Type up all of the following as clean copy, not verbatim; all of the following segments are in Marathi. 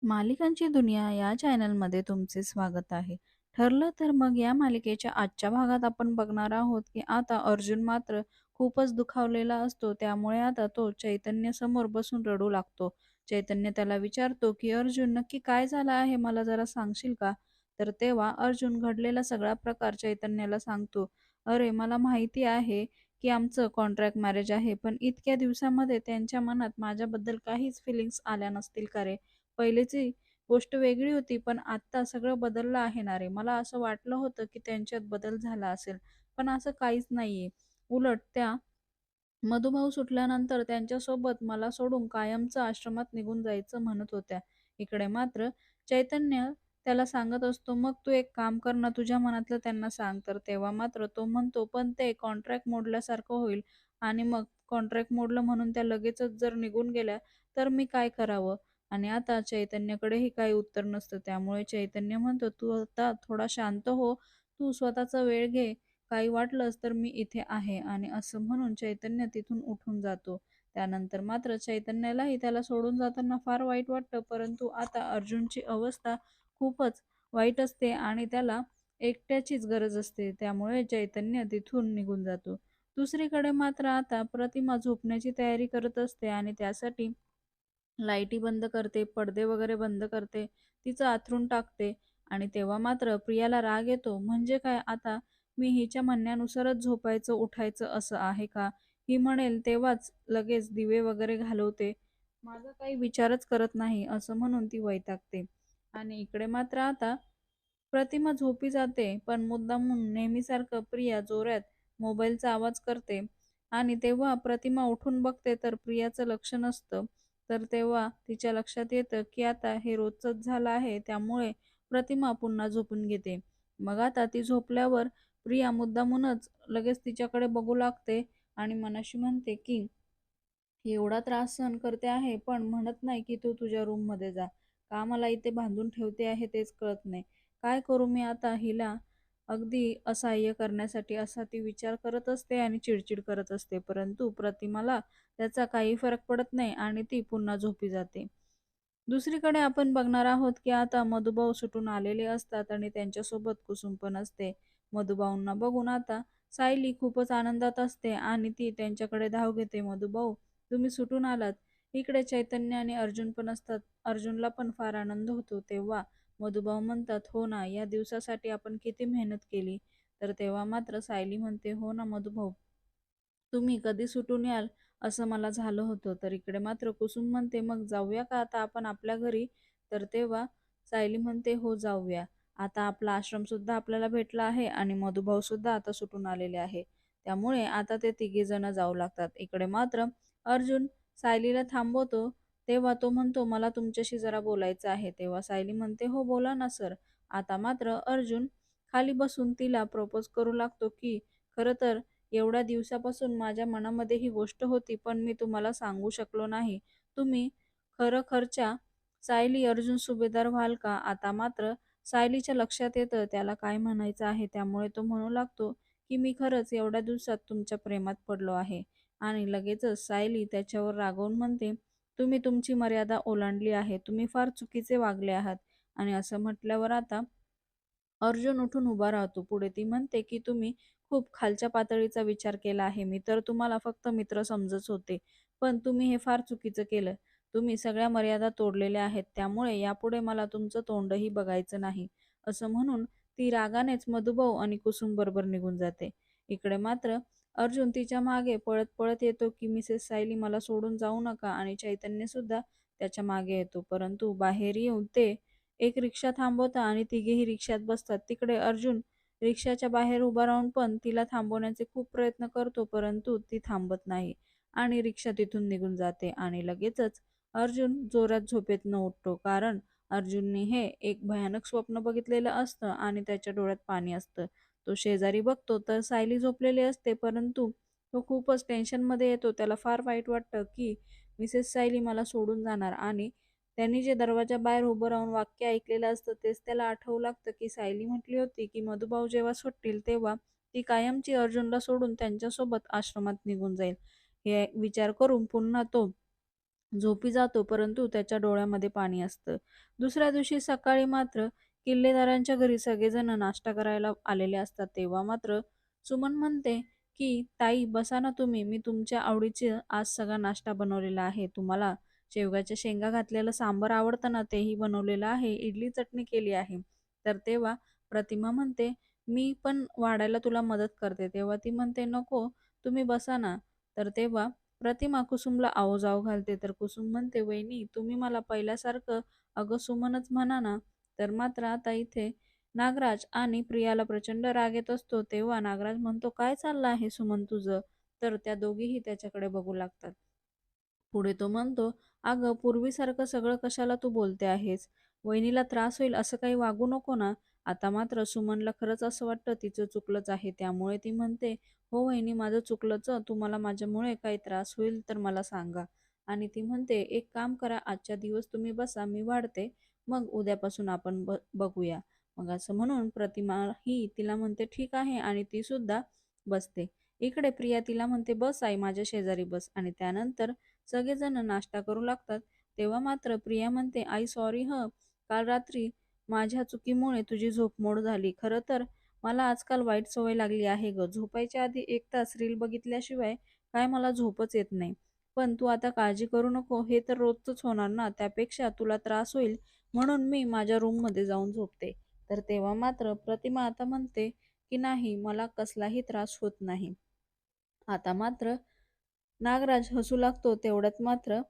मालिकांची दुनिया या चॅनलमध्ये तुमचे स्वागत आहे. ठरलं तर मग या मालिकेच्या आजच्या भागात आपण बघणार आहोत की आता अर्जुन मात्र खूपच दुखावलेला असतो. त्यामुळे आता तो चैतन्य समोर बसून रडू लागतो. चैतन्य त्याला विचारतो की अर्जुन नक्की काय झालं आहे, मला जरा सांगशील का? तर तेव्हा अर्जुन घडलेला सगळा प्रकार चैतन्याला सांगतो. अरे, मला माहिती आहे की आमचं कॉन्ट्रॅक्ट मॅरेज आहे, पण इतक्या दिवसामध्ये त्यांच्या मनात माझ्याबद्दल काहीच फिलिंग्स आल्या नसतील का रे? पहिलेची गोष्ट वेगळी होती, पण आत्ता सगळं बदललं आहे ना रे. मला असं वाटलं होतं की त्यांच्यात बदल झाला असेल, पण असं काहीच नाहीये. उलट त्या मधुभाऊ सुटल्यानंतर त्यांच्यासोबत मला सोडून कायमचं आश्रमात निघून जायचं म्हणत होत्या. इकडे मात्र चैतन्य त्याला सांगत असतो, "मग तू एक काम कर ना, तुझ्या मनातलं त्यांना सांग." तर तेव्हा मात्र तो म्हणतो, "पण ते कॉन्ट्रॅक्ट मोडल्यासारखं होईल आणि मग कॉन्ट्रॅक्ट मोडलं म्हणून त्या लगेचच जर निघून गेल्या, तर मी काय करावं?" आणि आता चैतन्याकडेही काही उत्तर नसतं. त्यामुळे चैतन्य म्हणतो, "तू आता थोडा शांत हो. तू स्वतःचा वेळ घे. काही वाटलंच तर मी इथे आहे." आणि असं म्हणून चैतन्य तिथून उठून जातो. त्यानंतर मात्र चैतन्यालाही त्याला सोडून जाताना फार वाईट वाटतं. परंतु आता अर्जुनची अवस्था खूपच वाईट असते आणि त्याला एकट्याचीच गरज असते. त्यामुळे चैतन्य तिथून निघून जातो. दुसरीकडे मात्र आता प्रतिमा झोपण्याची तयारी करत असते आणि त्यासाठी लाईटी बंद करते, पडदे वगैरे बंद करते, तिचं अंथरूण टाकते आणि तेव्हा मात्र प्रियाला राग येतो. म्हणजे काय आता मी हिच्या म्हणण्यानुसारच झोपायचं, उठायचं असं आहे का? ही म्हणेल तेव्हाच लगेच दिवे वगैरे घालवते. माझा काही विचारच करत नाही असं म्हणून ती वैतागते. आणि इकडे मात्र आता प्रतिमा झोपी जाते, पण मुद्दामून नेहमीसारखं प्रिया जोरात मोबाईलचा आवाज करते आणि तेव्हा प्रतिमा उठून बघते तर प्रियाचं लक्ष नसतं. तर तेव्हा तिच्या लक्षात येतं की आता हे रोजचंच झालं आहे. त्यामुळे प्रतिमा पुन्हा झोपून घेते. मग आता ती झोपल्यावर प्रिया मुद्दामूनच लगेच तिच्याकडे बघू लागते आणि मनाशी म्हणते की एवढा त्रास सहन करते आहे, पण म्हणत नाही की तू तुझ्या रूममध्ये जा. का मला इथे बांधून ठेवते आहे तेच कळत नाही. काय करू मी आता हिला अगदी असहाय्य करण्यासाठी, असा ती विचार करत असते आणि चिडचिड करत असते. परंतु प्रतिमाला त्याचा काही फरक पडत नाही आणि ती पुन्हा झोपी जाते. दुसरीकडे आपण बघणार आहोत की आता मधुभाऊ सुटून आलेले असतात आणि त्यांच्यासोबत कुसुम पण असते. मधुभाऊंना बघून आता सायली खूपच आनंदात असते आणि ती त्यांच्याकडे धाव घेते. "मधुभाऊ, तुम्ही सुटून आलात." इकडे चैतन्य आणि अर्जुन पण असतात. अर्जुनला पण फार आनंद होतो. तेव्हा मधुभाऊ म्हणतात, "हो ना, या दिवसासाठी आपण किती मेहनत केली." तर तेव्हा मात्र सायली म्हणते, "हो ना मधुभाऊ, तुम्ही कधी सुटून याल असं मला झालं होतं." तर इकडे मात्र कुसुम म्हणते, "मग जाऊया का आता आपण आपल्या घरी?" तर तेव्हा सायली म्हणते, "हो जाऊया. आता आपला आश्रम सुद्धा आपल्याला भेटला आहे आणि मधुभाऊ सुद्धा आता सुटून आलेले आहे." त्यामुळे आता ते तिघेजण जाऊ लागतात. इकडे मात्र अर्जुन सायलीला थांबवतो. तेव्हा तो म्हणतो, "मला तुमच्याशी जरा बोलायचं आहे." तेव्हा सायली म्हणते, "हो बोला ना सर." आता मात्र अर्जुन खाली बसून तिला प्रपोज करू लागतो की खरं तर एवढ्या दिवसापासून माझ्या मनामध्ये ही गोष्ट होती, पण मी तुम्हाला सांगू शकलो नाही. तुम्ही खरखरच्या सायली अर्जुन सुभेदार व्हाल का? आता मात्र सायलीच्या लक्षात येतं त्याला काय म्हणायचं आहे. त्यामुळे तो म्हणू लागतो, की मी खरंच एवढ्या दिवसात तुमच्या प्रेमात पडलो आहे. आणि लगेचच सायली त्याच्यावर रागावून म्हणते, तुम्ही तुमची मर्यादा ओलांडली आहे. तुम्ही फार चुकीचे वागले आहात. आणि असं म्हटल्यावर आता अर्जुन उठून उभा राहतो. पुढे ती म्हणते, की तुम्ही खूप खालच्या पातळीचा विचार केला आहे. मी तर तुम्हाला फक्त मित्र समजत होते. पण तुम्ही हे फार चुकीचं केलं. तुम्ही सगळ्या मर्यादा तोडलेल्या आहेत. त्यामुळे यापुढे मला तुमचं तोंडही बघायचं नाही." असं म्हणून ती रागानेच मधुभाऊ आणि कुसुम बरोबर निघून जाते. इकडे मात्र अर्जुन तिच्या मागे पळत-पळत येतो, की "मिसेस सायली मला सोडून जाऊ नका." आणि चैतन्यसुद्धा त्याच्या मागे येतो. परंतु बाहेर येऊन ते एक रिक्षा थांबवतात आणि तिघेही रिक्षात बसतात. तिकडे अर्जुन रिक्षाच्या बाहेर उभा राहून पण तिला थांबवण्याचे खूप प्रयत्न करतो, परंतु ती थांबत नाही आणि रिक्षा तिथून निघून जाते. आणि लगेचच अर्जुन जोरात झोपेतनं उठतो. कारण अर्जुनने हे एक भयानक स्वप्न बघितलेलं असतं आणि त्याच्या डोळ्यात पाणी असतं. तो शेजारी बघतो तर सायली झोपलेली असते, परंतु तो खूपच टेन्शनमध्ये येतो. त्याला फार वाईट वाटतं, की मिसेस सायली मला सोडून जाणार आणि त्यांनी जे दरवाजाबाहेर उभं राहून वाक्य ऐकलेलं असतं तेच त्याला आठवू लागतं, की सायली म्हटली होती, की मधुभाऊ जेव्हा सुटतील तेव्हा ती कायमची अर्जुनला सोडून त्यांच्यासोबत आश्रमात निघून जाईल. हे विचार करून पुन्हा तो झोपी जातो, परंतु त्याच्या डोळ्यामध्ये पाणी असतं. दुसऱ्या दिवशी सकाळी मात्र किल्लेदारांच्या घरी सगळेजण नाश्ता करायला आलेले असतात. तेव्हा मात्र सुमन म्हणते, की "ताई बसा ना तुम्ही. मी तुमच्या आवडीचे आज सगळा नाश्ता बनवलेला आहे. तुम्हाला शेवगाच्या शेंगा घातलेलं सांबार आवडतं ना, तेही बनवलेलं आहे. इडली चटणी केली आहे." तर तेव्हा प्रतिमा म्हणते, "मी पण वाढायला तुला मदत करते." तेव्हा ती म्हणते, "नको, तुम्ही बसा ना." तर तेव्हा प्रतिमा कुसुमला आव-जाव घालते, तर कुसुम म्हणते, "वहिनी तुम्ही मला पहिल्यासारखं अगं सुमनच म्हणा ना." तर मात्र आता इथे नागराज आणि प्रियाला प्रचंड राग येत असतो. तेव्हा नागराज म्हणतो, "काय चाललं आहे सुमन तुझं?" तर त्या दोघीही त्याच्याकडे बघू लागतात. पुढे तो म्हणतो, "अगं पूर्वीसारखं सगळं कशाला तू बोलते आहेस? वहिनीला त्रास होईल असं काही वागू नको ना." आता मात्र सुमनला खरंच असं वाटतं तिचं चुकलंच आहे. त्यामुळे ती म्हणते, "हो वहिनी माझं चुकलंच. तुम्हाला माझ्यामुळे काही त्रास होईल तर मला सांगा." आणि ती म्हणते, "एक काम करा, आजच्या दिवस तुम्ही बसा, मी वाढते. मग उद्यापासून आपण बघूया." मग असं म्हणून प्रतिमा ही तिला म्हणते, "ठीक आहे." आणि ती सुद्धा बसते. इकडे प्रिया तिला म्हणते, "बस आई माझ्या शेजारी बस." आणि त्यानंतर सगळेजण नाश्ता करू लागतात. तेव्हा मात्र प्रिया म्हणते, "आई सॉरी हं, काल रात्री माझ्या चुकीमुळे तुझी झोपमोड झाली. खरं तर मला आजकाल वाईट सवय लागली आहे गं. झोपायच्या आधी 1 तास रील बघितल्याशिवाय काय मला झोपच येत नाही. पण तू आता काळजी करू नको, हे तर रोजचंच होणार ना. त्यापेक्षा तुला त्रास होईल म्हणून मी माझ्या रूममध्ये जाऊन झोपते." तर तेव्हा मात्र प्रतिमा आता म्हणते, की "नाही, मला कसलाही त्रास होत नाही." आता मात्र नागराज हसू लागतो. तेवढ्यात मात्र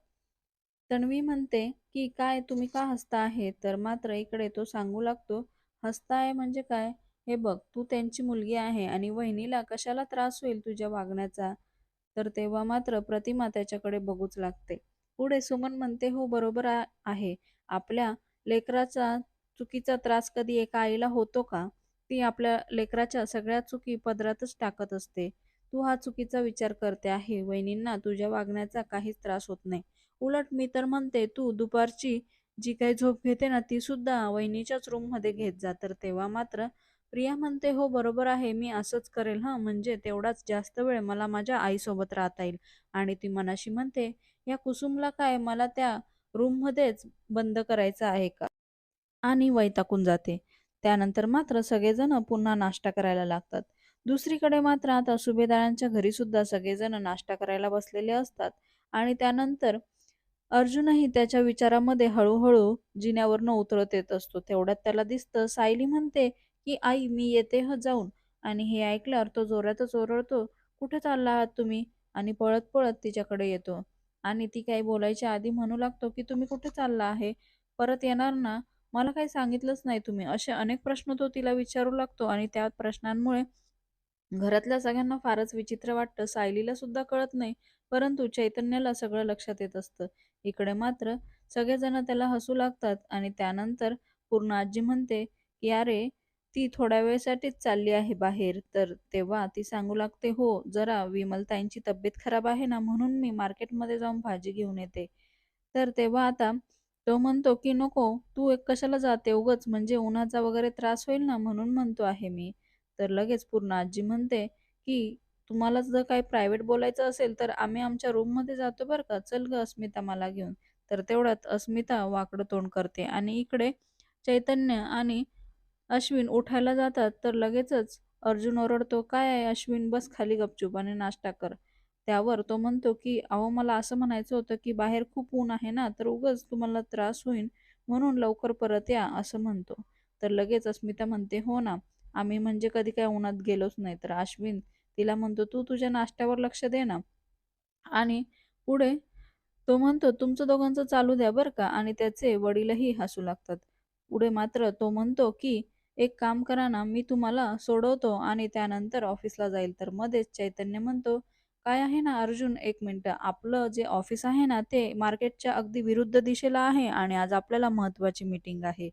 तन्वी म्हणते, की "काय तुम्ही का हसता आहे?" तर मात्र इकडे तो सांगू लागतो, "हसताय म्हणजे काय? हे बघ, तू त्यांची मुलगी आहे आणि वहिनीला कशाला त्रास होईल तुझ्या वागण्याचा?" तर तेव्हा मात्र प्रतिमा त्याच्याकडे बघूच लागते. पुढे सुमन म्हणते, "हो बरोबर आहे. आपल्या लेकराचा चुकीचा त्रास कधी एका आईला होतो का? ती आपल्या लेकराच्या सगळ्या चुकी पदरातच टाकत असते. तू हा चुकीचा विचार करते आहे. वहिनींना तुझ्या वागण्याचा काहीच त्रास होत नाही. उलट मी तर म्हणते तू दुपारची जी काही झोप घेते ना ती सुद्धा वहिनीच्याच रूममध्ये घेत जा." तर तेव्हा मात्र प्रिया म्हणते, "हो बरोबर आहे, मी असंच करेल हं, म्हणजे तेवढाच जास्त वेळ मला माझ्या आईसोबत राहता येईल." आणि ती मनाशी म्हणते, "या कुसुमला काय मला त्या रूममध्येच बंद करायचं आहे का?" आणि वैतागून जाते. त्यानंतर मात्र सगळेजण पुन्हा नाश्ता करायला लागतात. दुसरीकडे मात्र आता सुभेदारांच्या घरी सुद्धा सगळेजण नाश्ता करायला बसलेले असतात आणि त्यानंतर अर्जुनही त्याच्या विचारामध्ये हळूहळू जिन्यावरनं उतरत येत असतो. तेवढ्यात त्याला दिसतं सायली म्हणते, की "आई मी येते हं जाऊन." आणि हे ऐकल्यावर तो जोरातच ओरडतो, "कुठे चालला आहात तुम्ही?" आणि पळत-पळत तिच्याकडे येतो. आणि ती काही बोलायच्या आधी म्हणू लागतो, की "तुम्ही कुठे चालला आहे? परत येणार ना? मला काही सांगितलंच नाही तुम्ही." असे अनेक प्रश्न तो तिला विचारू लागतो आणि त्या प्रश्नांमुळे घरातल्या सगळ्यांना फारच विचित्र वाटतं. सायलीला सुद्धा कळत नाही, परंतु चैतन्याला सगळं लक्षात येत असतं. इकडे मात्र सगळेजण त्याला हसू लागतात आणि त्यानंतर पूर्ण आजी म्हणते, की "अरे, ती थोड्या वेळेसाठीच चालली आहे बाहेर." तर तेव्हा ती सांगू लागते, "हो, जरा विमलताईंची तब्येत खराब आहे ना, म्हणून मी मार्केटमध्ये जाऊन भाजी घेऊन येते." तर तेव्हा आता तो म्हणतो, की "नको, तू कशाला जाते उगाच, म्हणजे उन्हाचा वगैरे त्रास होईल ना, म्हणून म्हणतो आहे मी." तर लगेच पूर्ण आजी म्हणते, की "तुम्हाला जर काही प्रायव्हेट बोलायचं असेल, तर आम्ही आमच्या रूममध्ये जातो बरं का. चल गं अस्मिता मला घेऊन." तर तेवढ्यात अस्मिता वाकडं तोंड करते आणि इकडे चैतन्य आणि अश्विन उठायला जातात, तर लगेचच अर्जुन ओरडतो, "काय आहे अश्विन, बस खाली गपचूप आणि नाश्ता कर." त्यावर तो म्हणतो, की "अहो मला असं म्हणायचं होतं, की बाहेर खूप ऊन आहे ना, तर उगाच तुम्हाला त्रास होईल म्हणून लवकर परत या," असं म्हणतो. तर लगेच अस्मिता म्हणते, "हो ना, आम्ही म्हणजे कधी काय उन्हात गेलोच नाही." तर अश्विन तिला म्हणतो, "तू तुझ्या नाश्त्यावर लक्ष दे ना." आणि पुढे तो म्हणतो, "तुमचं दोघांचं चालू द्या बरं का." आणि त्याचे वडीलही हसू लागतात. पुढे मात्र तो म्हणतो, की "एक काम करा ना, मी तुम्हाला सोडवतो आणि त्यानंतर ऑफिसला जाईल." तर मध्येच चैतन्य म्हणतो, "काय आहे ना अर्जुन, 1 मिनिटं. आपलं जे ऑफिस आहे ना, ते मार्केटच्या अगदी विरुद्ध दिशेला आहे आणि आज आपल्याला महत्त्वाची मीटिंग आहे."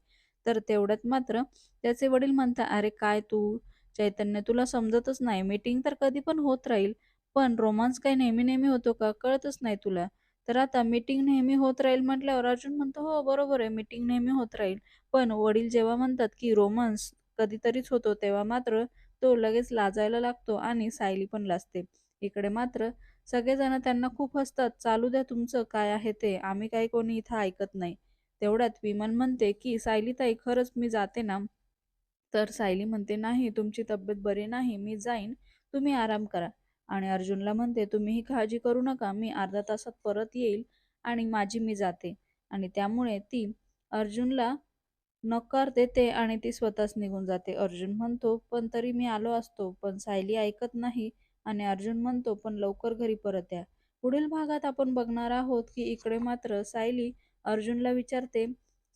तर तेवढ्यात मात्र त्याचे वडील म्हणतात, "अरे काय तू चैतन्य, तुला समजतच नाही. मीटिंग तर कधी पण होत राहील, पण रोमान्स काही नेहमी-नेहमी होतो का? कळतच नाही तुला." तर आता मीटिंग नेहमी होत राहील म्हटल्यावर अर्जुन म्हणतो, "हो, बरोबर आहे, मीटिंग नेहमी होत राहील." पण वडील जेव्हा म्हणतात, की रोमान्स कधीतरीच होतो, तेव्हा मात्र तो लगेच लाजायला लागतो आणि सायली पण लाजते. इकडे मात्र सगळेजण त्यांना खूप हसतात. "चालू द्या तुमचं काय आहे ते. आम्ही काही कोणी इथं ऐकत नाही." तेवढ्यात विमल म्हणते, की "सायलीताई खरंच मी जाते ना?" तर सायली म्हणते, "नाही, तुमची तब्येत बरी नाही. मी जाईन. तुम्ही आराम करा." आणि अर्जुनला म्हणते, "तुम्हीही काळजी करू नका. मी अर्ध्या तासात परत येईल आणि माझी मी जाते." आणि त्यामुळे ती अर्जुनला नकार देते आणि ती स्वतःच निघून जाते. अर्जुन म्हणतो, "पण तरी मी आलो असतो." पण सायली ऐकत नाही आणि अर्जुन म्हणतो, "पण लवकर घरी परत या." पुढील भागात आपण बघणार आहोत, की इकडे मात्र सायली अर्जुनला विचारते,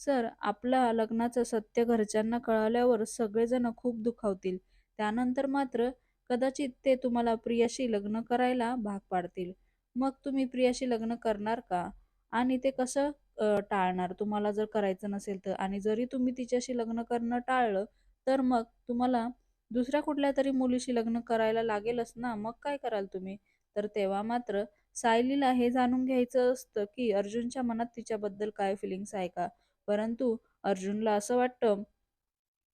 "सर, आपल्या लग्नाचं सत्य घरच्यांना कळाल्यावर सगळेजण खूप दुखावतील. त्यानंतर मात्र कदाचित ते तुम्हाला प्रियाशी लग्न करायला भाग पाडतील. मग तुम्ही प्रियाशी लग्न करणार का? आणि ते कसं टाळणार तुम्हाला जर करायचं नसेल तर? आणि जरी तुम्ही तिच्याशी लग्न करणं टाळलं, तर मग तुम्हाला दुसऱ्या कुठल्यातरी मुलीशी लग्न करायला लागेलच ना, मग काय कराल तुम्ही?" तर तेव्हा मात्र सायलीला हे जाणून घ्यायचं असतं, की अर्जुनच्या मनात तिच्याबद्दल काय फिलिंग्स आहे का? परंतु अर्जुनला असं वाटतं,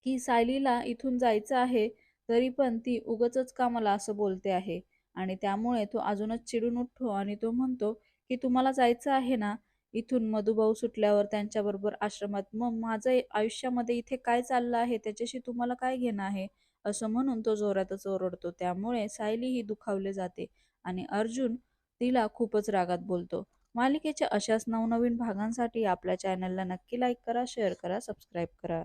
की सायलीला इथून जायचं आहे, तरी पण ती उगाचच का मला असं बोलते आहे? आणि त्यामुळे तो अजूनच चिडून उठतो आणि तो म्हणतो, की "तुम्हाला जायचं आहे ना इथून मधुभाऊ सुटल्यावर त्यांच्याबरोबर आश्रमात. मग माझं आयुष्यामध्ये इथे काय चाललं आहे त्याच्याशी तुम्हाला काय घेणं आहे?" असं म्हणून तो जोरातच ओरडतो. त्यामुळे सायलीही दुखावले जाते आणि अर्जुन तिला खूपच रागात बोलतो. मालिकेच्या अशाच नवनवीन भागांसाठी आपल्या चॅनलला नक्की लाईक करा, शेअर करा, सबस्क्राईब करा.